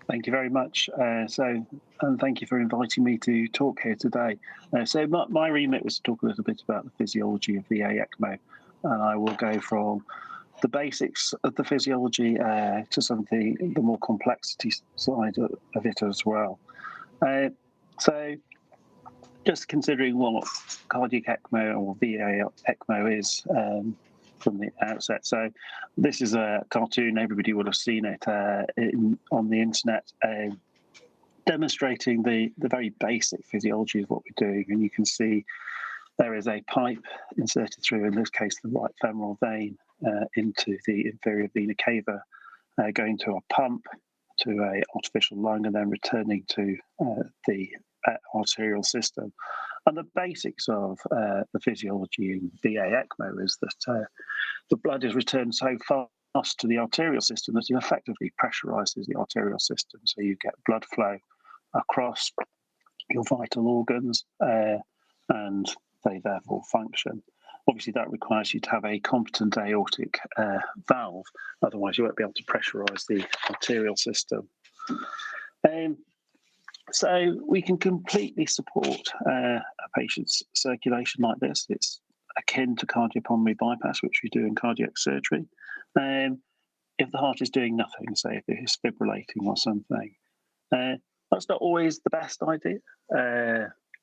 Thank you very much. And thank you for inviting me to talk here today. My remit was to talk a little bit about the physiology of VA-ECMO, and I will go from the basics of the physiology to some of the more complexity side of it as well. So just considering what cardiac ECMO or VA-ECMO is from the outset. So this is a cartoon, everybody would have seen it on the internet, demonstrating the very basic physiology of what we're doing. And you can see there is a pipe inserted through, in this case, the right femoral vein into the inferior vena cava, going to a pump, to an artificial lung, and then returning to the arterial system. And the basics of the physiology in VA-ECMO is that the blood is returned so fast to the arterial system that it effectively pressurizes the arterial system. So you get blood flow across your vital organs, and they therefore function. Obviously, that requires you to have a competent aortic valve, otherwise you won't be able to pressurize the arterial system. So we can completely support a patient's circulation like this. It's akin to cardiopulmonary bypass, which we do in cardiac surgery. If the heart is doing nothing, say if it is fibrillating or something, that's not always the best idea.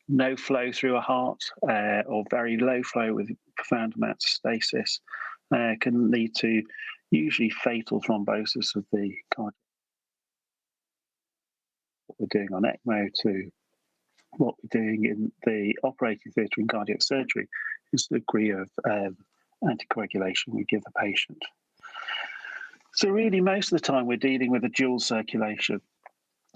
No flow through a heart or very low flow with profound amounts of stasis can lead to usually fatal thrombosis of the cardiac. What we're doing on ECMO to what we're doing in the operating theatre in cardiac surgery is the degree of anticoagulation we give the patient. So really, most of the time we're dealing with a dual circulation.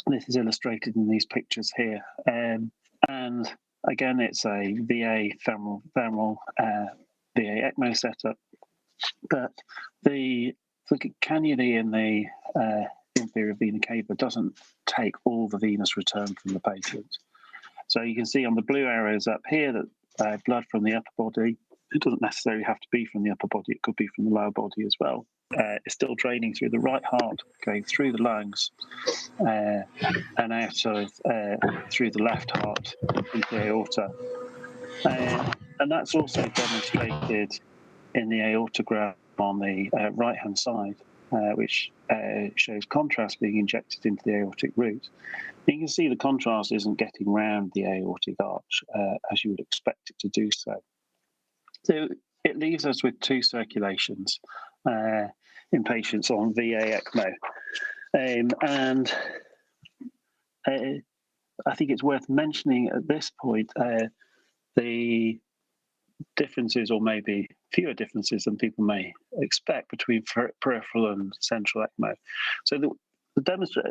This is illustrated in these pictures here. And again, it's a VA femoral VA ECMO setup, but the cannula in the inferior vena cava doesn't take all the venous return from the patient. So you can see on the blue arrows up here that blood from the upper body, it doesn't necessarily have to be from the upper body, it could be from the lower body as well. It's still draining through the right heart, going through the lungs, and out of through the left heart into the aorta. And that's also demonstrated in the aortogram on the right-hand side, which shows contrast being injected into the aortic root. You can see the contrast isn't getting round the aortic arch as you would expect it to do so. So it leaves us with two circulations in patients on VA-ECMO. And I think it's worth mentioning at this point the differences, or maybe fewer differences than people may expect, between peripheral and central ECMO. So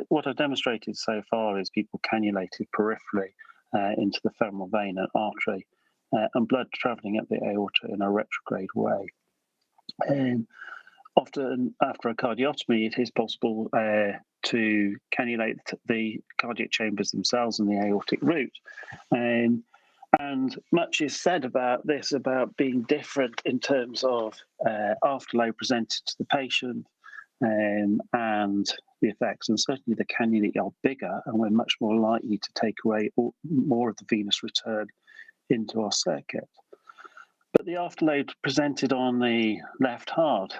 what I've demonstrated so far is people cannulated peripherally into the femoral vein and artery, and blood travelling up the aorta in a retrograde way. Often after a cardiotomy, it is possible to cannulate the cardiac chambers themselves and the aortic root. And much is said about this, about being different in terms of afterload presented to the patient and the effects. And certainly the cannulae are bigger, and we're much more likely to take away more of the venous return into our circuit. But the afterload presented on the left heart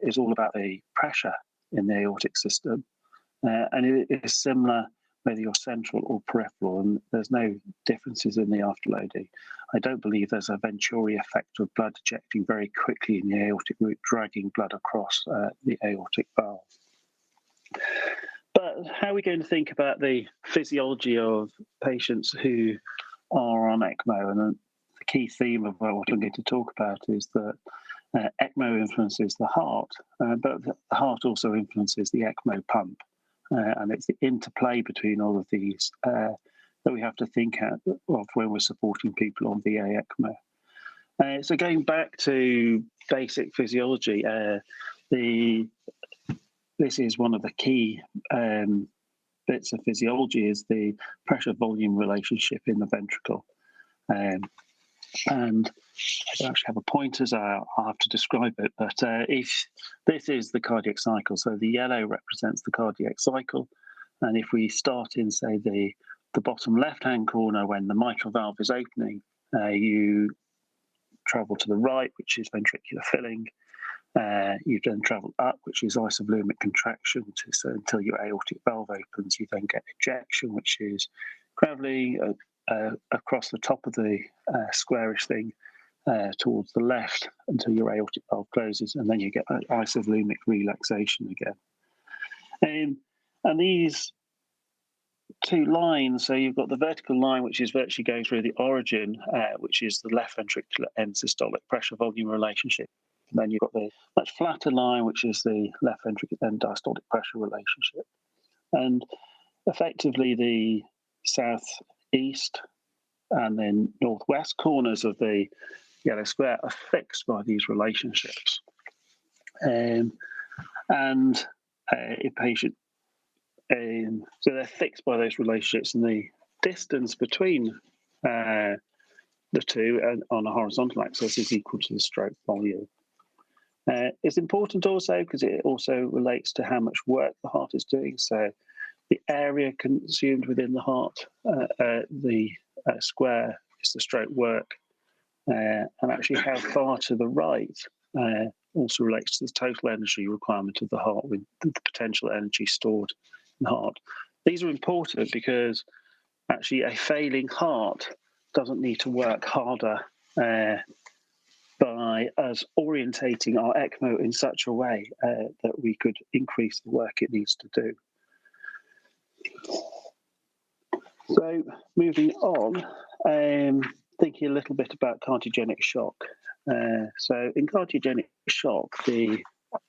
is all about the pressure in the aortic system. And it is similar whether you're central or peripheral, and there's no differences in the afterloading. I don't believe there's a Venturi effect of blood ejecting very quickly in the aortic root, dragging blood across the aortic valve. But how are we going to think about the physiology of patients who are on ECMO? And the key theme of what I'm going to talk about is that ECMO influences the heart, but the heart also influences the ECMO pump. And it's the interplay between all of these that we have to think of when we're supporting people on VA-ECMO. So going back to basic physiology, this is one of the key bits of physiology, is the pressure-volume relationship in the ventricle. And I don't actually have a pointer, so I'll have to describe it. But if this is the cardiac cycle, so the yellow represents the cardiac cycle, And if we start in, say, the bottom left-hand corner when the mitral valve is opening, you travel to the right, which is ventricular filling. You then travel up, which is isovolumic contraction, so until your aortic valve opens. You then get ejection, which is gravity across the top of the squarish thing towards the left until your aortic valve closes, and then you get isovolumic relaxation again. And these two lines, so you've got the vertical line, which is virtually going through the origin, which is the left ventricular end systolic pressure volume relationship. And then you've got the much flatter line, which is the left ventricular end diastolic pressure relationship. And effectively, the southeast and then northwest corners of the yellow square are fixed by these relationships. A patient, so they're fixed by those relationships, and the distance between the two on a horizontal axis is equal to the stroke volume. It's important also because it also relates to how much work the heart is doing. So the area consumed within the heart, the square is the stroke work, and actually how far to the right also relates to the total energy requirement of the heart with the potential energy stored in the heart. These are important because actually a failing heart doesn't need to work harder by us orientating our ECMO in such a way that we could increase the work it needs to do. So moving on, thinking a little bit about cardiogenic shock. So in cardiogenic shock, the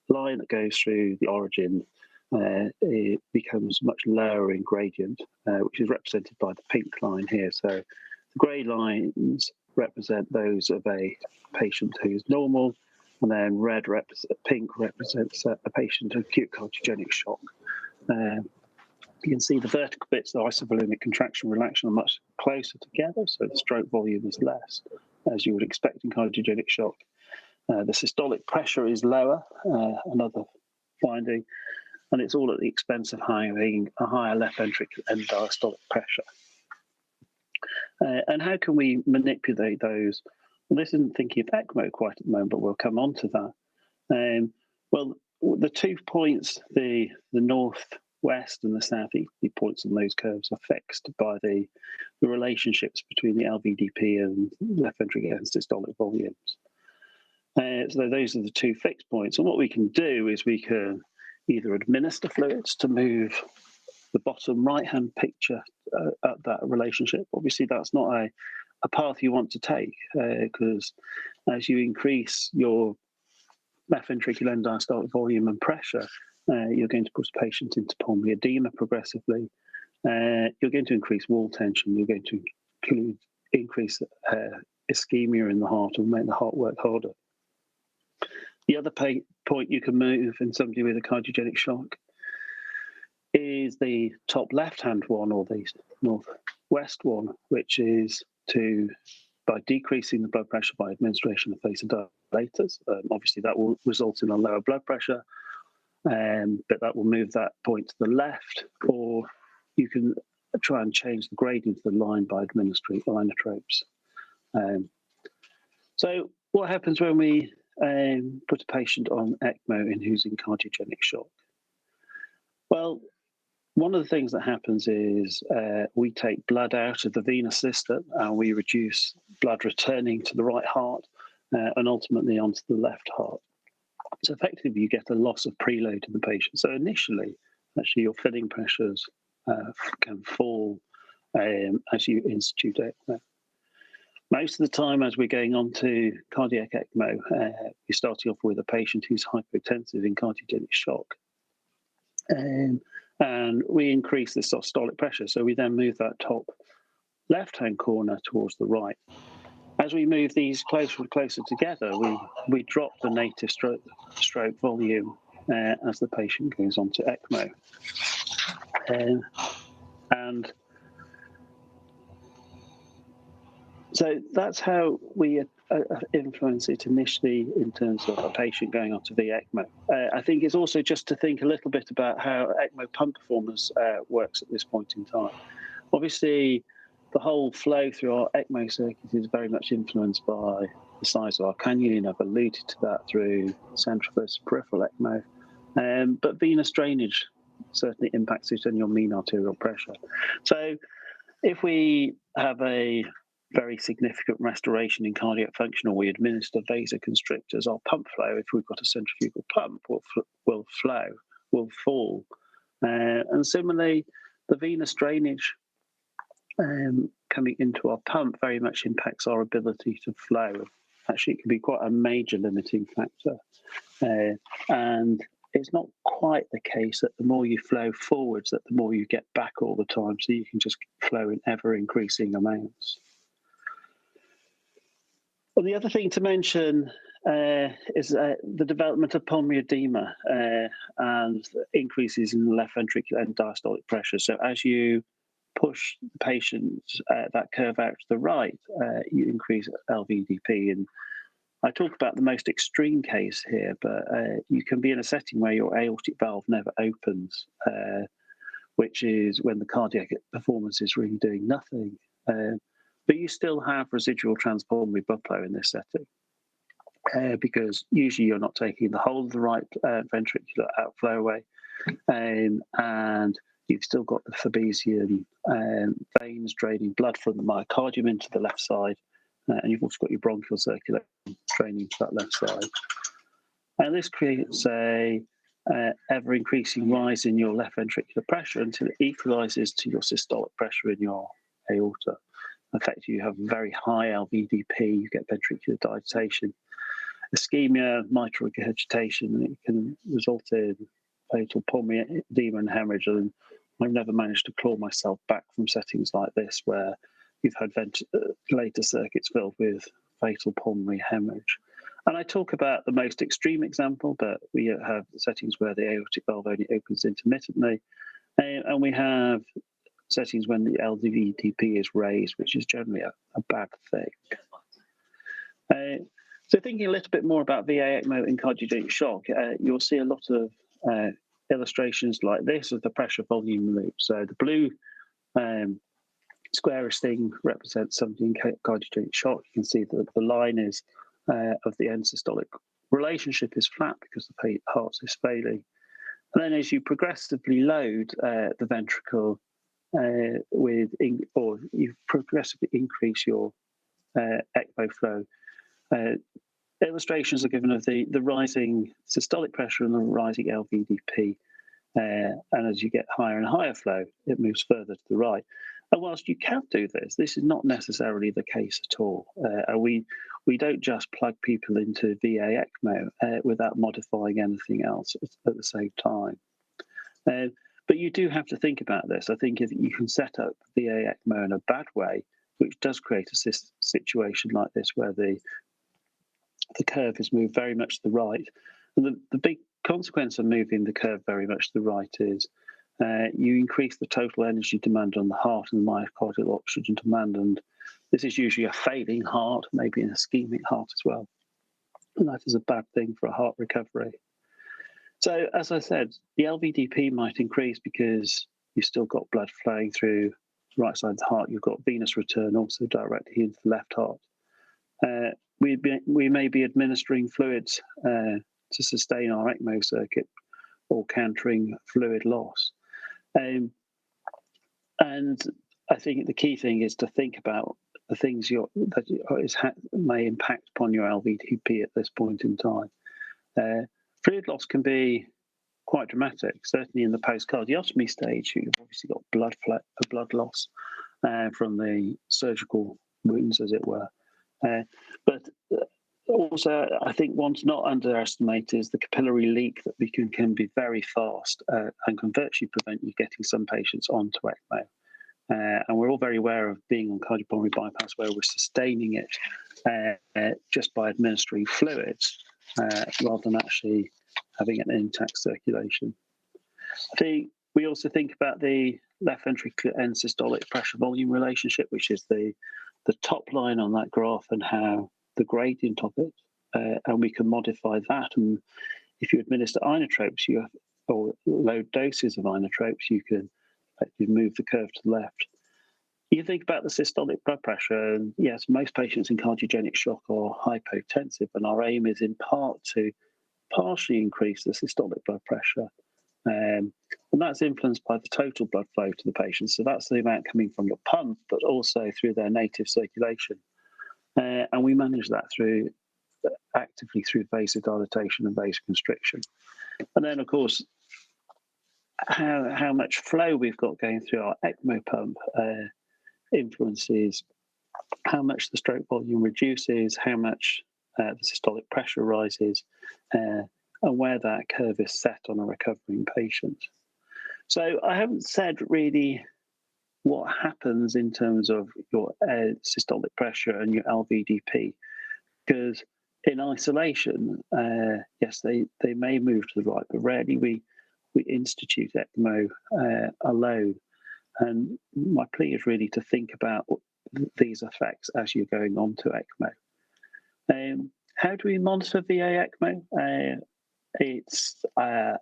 line that goes through the origin it becomes much lower in gradient, which is represented by the pink line here. So the grey lines represent those of a patient who's normal, and then pink represents a patient with acute cardiogenic shock. You can see the vertical bits, the isovolumic contraction relaxation, are much closer together, so the stroke volume is less, as you would expect in cardiogenic shock. The systolic pressure is lower, another finding, and it's all at the expense of having a higher left ventricular end diastolic pressure. And how can we manipulate those? Well, this isn't thinking of ECMO quite at the moment, but we'll come on to that. Well, the 2 points, the northwest and the southeast points on those curves are fixed by the relationships between the LVEDP and left ventricular end systolic volumes. So those are the 2 fixed points. And what we can do is we can either administer fluids to move the bottom right-hand picture at that relationship. Obviously, that's not a path you want to take because as you increase your left ventricular end diastolic volume and pressure, you're going to push the patient into pulmonary edema progressively. You're going to increase wall tension. You're going to increase ischemia in the heart and make the heart work harder. The other point you can move in somebody with a cardiogenic shock is the top left-hand one, or the northwest one, which is by decreasing the blood pressure by administration of vasodilators. Obviously, that will result in a lower blood pressure, but that will move that point to the left, or you can try and change the gradient of the line by administering inotropes. So what happens when we put a patient on ECMO and who's in cardiogenic shock? Well, one of the things that happens is we take blood out of the venous system and we reduce blood returning to the right heart and ultimately onto the left heart. So effectively, you get a loss of preload in the patient. So initially, actually, your filling pressures can fall as you institute ECMO. Most of the time, as we're going on to cardiac ECMO, we're starting off with a patient who's hypotensive in cardiogenic shock. And we increase the systolic pressure. So we then move that top left-hand corner towards the right. As we move these closer and closer together, we drop the native stroke volume as the patient goes on to ECMO. And so that's how we influence it initially in terms of a patient going on to VA-ECMO. I think it's also just to think a little bit about how ECMO pump performance works at this point in time. Obviously, the whole flow through our ECMO circuit is very much influenced by the size of our cannula. I've alluded to that through central versus peripheral ECMO. But venous drainage certainly impacts it on your mean arterial pressure. So if we have a very significant restoration in cardiac function, or we administer vasoconstrictors, our pump flow, if we've got a centrifugal pump, will fall. And similarly, the venous drainage coming into our pump very much impacts our ability to flow. Actually, it can be quite a major limiting factor. And it's not quite the case that the more you flow forwards, that the more you get back all the time, so you can just flow in ever increasing amounts. Well, the other thing to mention is the development of pulmonary edema and increases in the left ventricular end diastolic pressure. So as you push the patient that curve out to the right, you increase LVEDP. And I talk about the most extreme case here, but you can be in a setting where your aortic valve never opens, which is when the cardiac performance is really doing nothing. But you still have residual transpulmonary blood flow in this setting, because usually you're not taking the whole of the right ventricular outflow away, and you've still got the Fabrician veins draining blood from the myocardium into the left side, and you've also got your bronchial circulation draining to that left side. And this creates a ever-increasing rise in your left ventricular pressure until it equalizes to your systolic pressure in your aorta. Effectively, you have very high LVEDP, you get ventricular dilatation, ischemia, mitral regurgitation, and it can result in fatal pulmonary edema and hemorrhage. And I've never managed to claw myself back from settings like this where you've had ventilator circuits filled with fatal pulmonary hemorrhage. And I talk about the most extreme example, but we have settings where the aortic valve only opens intermittently, and we have settings when the LVEDP is raised, which is generally a bad thing. So thinking a little bit more about VA-ECMO in cardiogenic shock, you'll see a lot of illustrations like this of the pressure volume loop. So the blue squarish thing represents something in cardiogenic shock. You can see that the line is of the end systolic relationship is flat because the heart is failing. And then as you progressively load the ventricle or you progressively increase your ECMO flow, illustrations are given of the rising systolic pressure and the rising LVEDP. And as you get higher and higher flow, it moves further to the right. And whilst you can do this, this is not necessarily the case at all. We don't just plug people into VA-ECMO without modifying anything else at the same time. But you do have to think about this. I think if you can set up VA-ECMO in a bad way, which does create a situation like this where the curve is moved very much to the right. And the big consequence of moving the curve very much to the right is you increase the total energy demand on the heart and the myocardial oxygen demand. And this is usually a failing heart, maybe an ischemic heart as well. And that is a bad thing for a heart recovery. So as I said, the LVEDP might increase because you've still got blood flowing through the right side of the heart. You've got venous return also directly into the left heart. We may be administering fluids to sustain our ECMO circuit or countering fluid loss. And I think the key thing is to think about the things that may impact upon your LVEDP at this point in time. Fluid loss can be quite dramatic, certainly in the post-cardiotomy stage. You've obviously got blood loss from the surgical wounds, as it were. But also, I think one to not underestimate is the capillary leak that can be very fast and can virtually prevent you getting some patients onto ECMO. And we're all very aware of being on cardiopulmonary bypass where we're sustaining it just by administering fluids rather than actually having an intact circulation. I think we also think about the left ventricular end systolic pressure volume relationship, which is the top line on that graph, and how the gradient of it, and we can modify that. And if you administer inotropes, or low doses of inotropes, you can move the curve to the left. You think about the systolic blood pressure, and yes, most patients in cardiogenic shock are hypotensive, and our aim is in part to partially increase the systolic blood pressure. And that's influenced by the total blood flow to the patient. So that's the amount coming from your pump, but also through their native circulation. And we manage that actively through vasodilatation and vasoconstriction. And then, of course, how much flow we've got going through our ECMO pump influences how much the stroke volume reduces, how much the systolic pressure rises, and where that curve is set on a recovering patient. So I haven't said really what happens in terms of your systolic pressure and your LVEDP, because in isolation, yes, they may move to the right, but rarely we institute ECMO alone. And my plea is really to think about these effects as you're going on to ECMO. How do we monitor VA-ECMO? It's a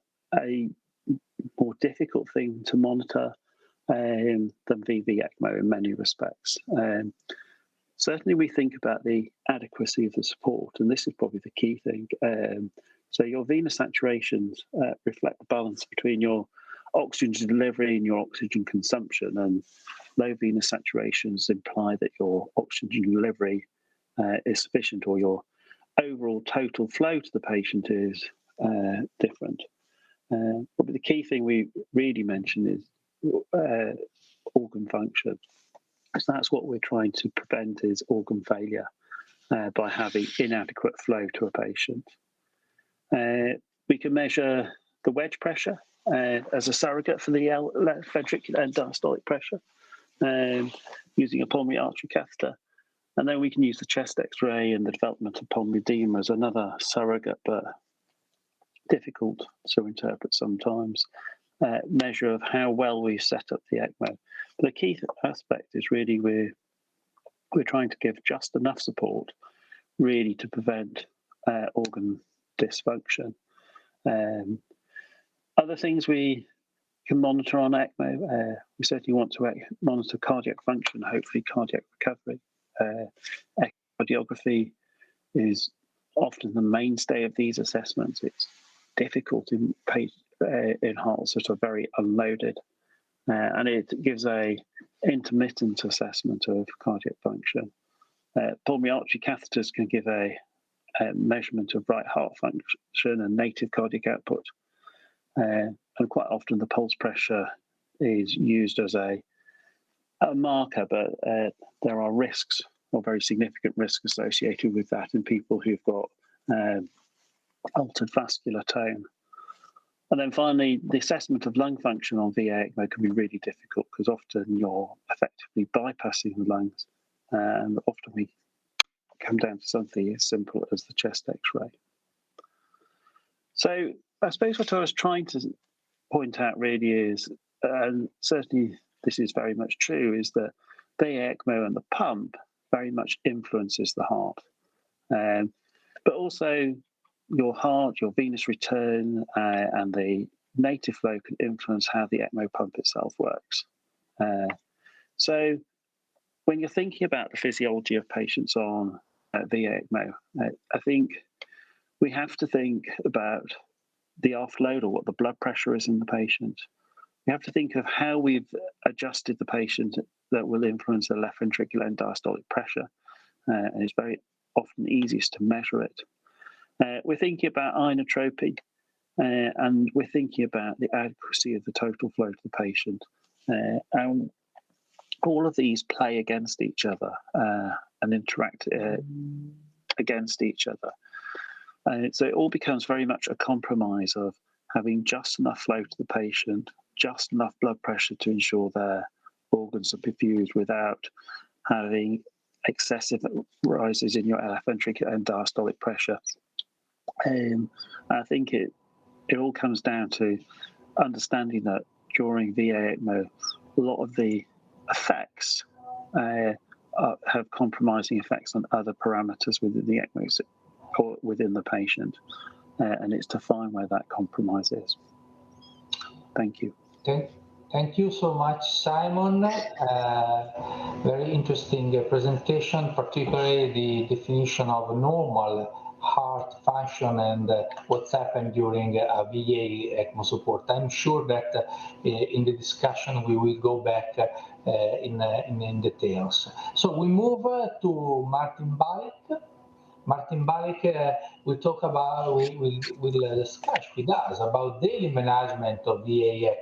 more difficult thing to monitor than VV-ECMO in many respects. Certainly we think about the adequacy of the support, and this is probably the key thing. So your venous saturations reflect the balance between your oxygen delivery and your oxygen consumption, and low venous saturations imply that your oxygen delivery is sufficient, or your overall total flow to the patient is different. Probably the key thing we really mention is organ function. So that's what we're trying to prevent, is organ failure by having inadequate flow to a patient. We can measure the wedge pressure as a surrogate for the left ventricular end diastolic pressure using a pulmonary artery catheter. And then we can use the chest X-ray and the development of pulmonary edema as another surrogate, but difficult to interpret sometimes, measure of how well we set up the ECMO. But the key aspect is really we're trying to give just enough support really to prevent organ dysfunction. Other things we can monitor on ECMO, we certainly want to monitor cardiac function, hopefully cardiac recovery. Cardiography is often the mainstay of these assessments. It's difficult in hearts that are very unloaded, and it gives a intermittent assessment of cardiac function. Pulmonary artery catheters can give a measurement of right heart function and native cardiac output, and quite often the pulse pressure is used as a marker, but there are risks, or very significant risks, associated with that in people who've got altered vascular tone. And then finally, the assessment of lung function on VA-ECMO can be really difficult, because often you're effectively bypassing the lungs, and often we come down to something as simple as the chest X-ray. So I suppose what I was trying to point out really is, and certainly this is very much true, is that VA-ECMO and the pump very much influences the heart. But also your heart, your venous return, and the native flow can influence how the ECMO pump itself works. So when you're thinking about the physiology of patients on VA-ECMO, I think we have to think about the offload, or what the blood pressure is in the patient. We have to think of how we've adjusted the patient that will influence the left ventricular end diastolic pressure, and it's very often easiest to measure it. We're thinking about inotropy, and we're thinking about the adequacy of the total flow to the patient. And all of these play against each other and interact against each other. So it all becomes very much a compromise of having just enough flow to the patient, just enough blood pressure to ensure their organs are perfused without having excessive rises in your left ventricular end diastolic pressure. I think it all comes down to understanding that during VA-ECMO, a lot of the effects have compromising effects on other parameters within the ECMO or within the patient, and it's to find where that compromise is. Thank you. Thank you so much, Simon. Very interesting presentation, particularly the definition of normal heart function and what's happened during a VA ECMO support. I'm sure that in the discussion we will go back in details. So we move to Martin Balik. Martin Balik will talk about, will discuss with us about daily management of VA